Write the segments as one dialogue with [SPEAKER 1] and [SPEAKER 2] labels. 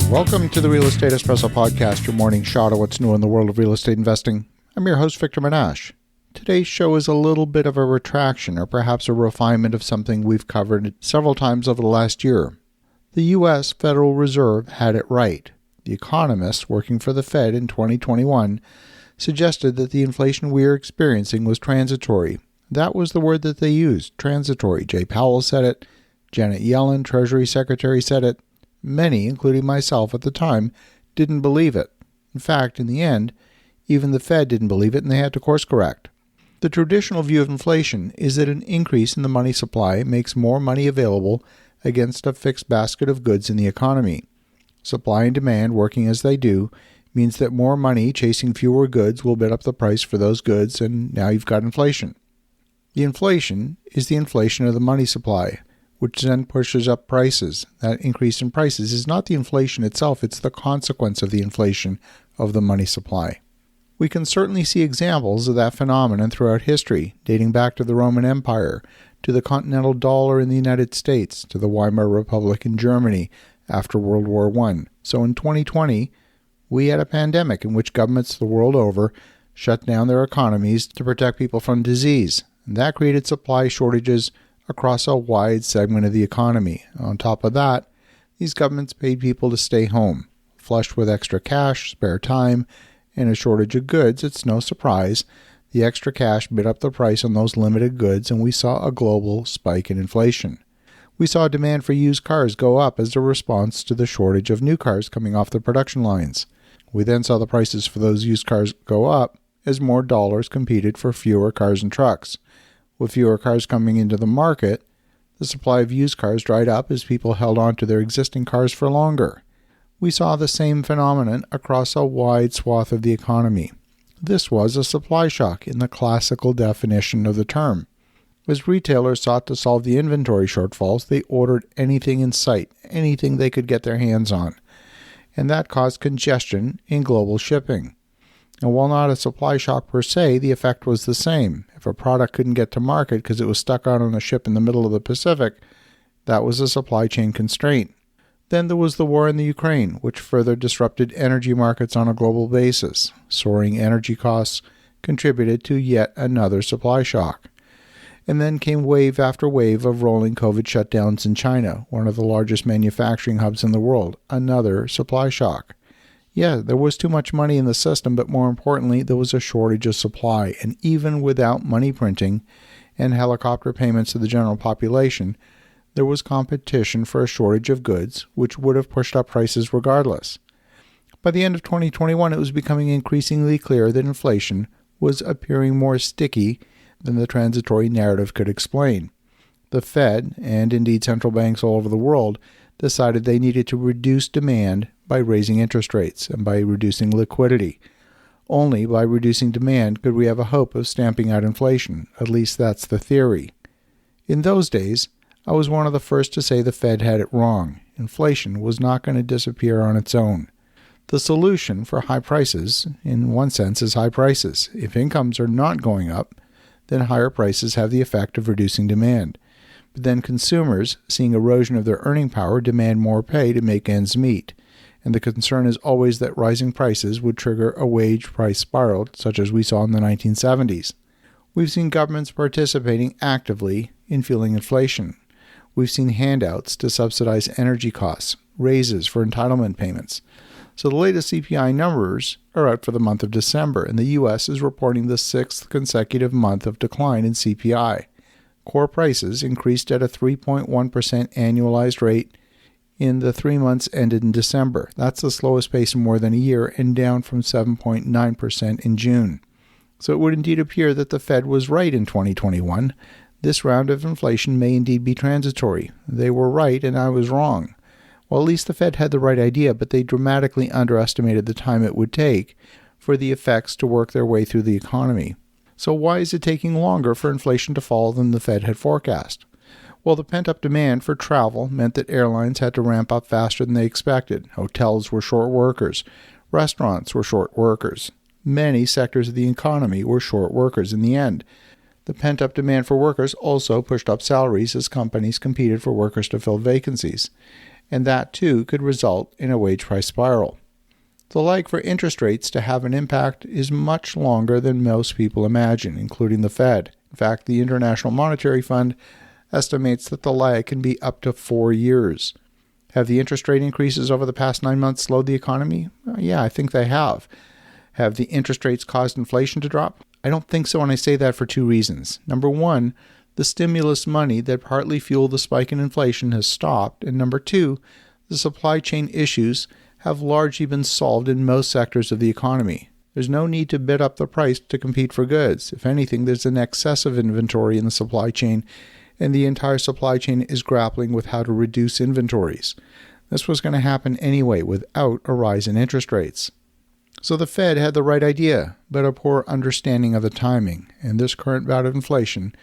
[SPEAKER 1] Welcome to the Real Estate Espresso Podcast, your morning shot of what's new in the world of real estate investing. I'm your host, Victor Menashe. Today's show is a little bit of a retraction, or perhaps a refinement of something we've covered several times over the last year. The U.S. Federal Reserve had it right. The economists working for the Fed in 2021 suggested that the inflation we are experiencing was transitory. That was the word that they used, transitory. Jay Powell said it. Janet Yellen, Treasury Secretary, said it. Many, including myself at the time, didn't believe it. In fact, in the end, even the Fed didn't believe it and they had to course correct. The traditional view of inflation is that an increase in the money supply makes more money available against a fixed basket of goods in the economy. Supply and demand, working as they do, means that more money chasing fewer goods will bid up the price for those goods, and now you've got inflation. The inflation is the inflation of the money supply, which then pushes up prices. That increase in prices is not the inflation itself, it's the consequence of the inflation of the money supply. We can certainly see examples of that phenomenon throughout history, dating back to the Roman Empire, to the continental dollar in the United States, to the Weimar Republic in Germany after World War I. So in 2020, we had a pandemic in which governments the world over shut down their economies to protect people from disease. And that created supply shortages across a wide segment of the economy. On top of that, these governments paid people to stay home. Flushed with extra cash, spare time, and a shortage of goods, it's no surprise the extra cash bid up the price on those limited goods, and we saw a global spike in inflation. We saw demand for used cars go up as a response to the shortage of new cars coming off the production lines. We then saw the prices for those used cars go up as more dollars competed for fewer cars and trucks. With fewer cars coming into the market, the supply of used cars dried up as people held on to their existing cars for longer. We saw the same phenomenon across a wide swath of the economy. This was a supply shock in the classical definition of the term. As retailers sought to solve the inventory shortfalls, they ordered anything in sight, anything they could get their hands on, and that caused congestion in global shipping. And while not a supply shock per se, the effect was the same. If a product couldn't get to market because it was stuck out on a ship in the middle of the Pacific, that was a supply chain constraint. Then there was the war in the Ukraine, which further disrupted energy markets on a global basis. Soaring energy costs contributed to yet another supply shock. And then came wave after wave of rolling COVID shutdowns in China, one of the largest manufacturing hubs in the world, another supply shock. Yeah, there was too much money in the system, but more importantly, there was a shortage of supply. And even without money printing and helicopter payments to the general population, there was competition for a shortage of goods, which would have pushed up prices regardless. By the end of 2021, it was becoming increasingly clear that inflation was appearing more sticky than the transitory narrative could explain. The Fed, and indeed central banks all over the world, decided they needed to reduce demand by raising interest rates and by reducing liquidity. Only by reducing demand could we have a hope of stamping out inflation. At least that's the theory. In those days, I was one of the first to say the Fed had it wrong. Inflation was not going to disappear on its own. The solution for high prices, in one sense, is high prices. If incomes are not going up, then higher prices have the effect of reducing demand. But then consumers, seeing erosion of their earning power, demand more pay to make ends meet. And the concern is always that rising prices would trigger a wage price spiral, such as we saw in the 1970s. We've seen governments participating actively in fueling inflation. We've seen handouts to subsidize energy costs, raises for entitlement payments. So the latest CPI numbers are out for the month of December, and the U.S. is reporting the sixth consecutive month of decline in CPI. Core prices increased at a 3.1% annualized rate in the 3 months ended in December. That's the slowest pace in more than a year and down from 7.9% in June. So it would indeed appear that the Fed was right in 2021. This round of inflation may indeed be transitory. They were right and I was wrong. Well, at least the Fed had the right idea, but they dramatically underestimated the time it would take for the effects to work their way through the economy. So why is it taking longer for inflation to fall than the Fed had forecast? Well, the pent-up demand for travel meant that airlines had to ramp up faster than they expected. Hotels were short workers. Restaurants were short workers. Many sectors of the economy were short workers in the end. The pent-up demand for workers also pushed up salaries as companies competed for workers to fill vacancies. and that too could result in a wage price spiral. The lag for interest rates to have an impact is much longer than most people imagine, including the Fed. In fact, the International Monetary Fund estimates that the lag can be up to 4 years. Have the interest rate increases over the past 9 months slowed the economy? Yeah, I think they have. Have the interest rates caused inflation to drop? I don't think so, and I say that for 2 reasons. Number one, the stimulus money that partly fueled the spike in inflation has stopped, and number two, the supply chain issues have largely been solved in most sectors of the economy. There's no need to bid up the price to compete for goods. If anything, there's an excess of inventory in the supply chain, and the entire supply chain is grappling with how to reduce inventories. This was going to happen anyway without a rise in interest rates. So the Fed had the right idea, but a poor understanding of the timing, and this current bout of inflation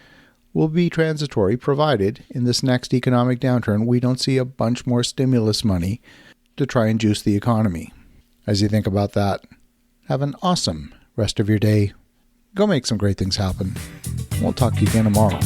[SPEAKER 1] will be transitory, provided in this next economic downturn we don't see a bunch more stimulus money to try and juice the economy. As you think about that, have an awesome rest of your day. Go make some great things happen. We'll talk to you again tomorrow.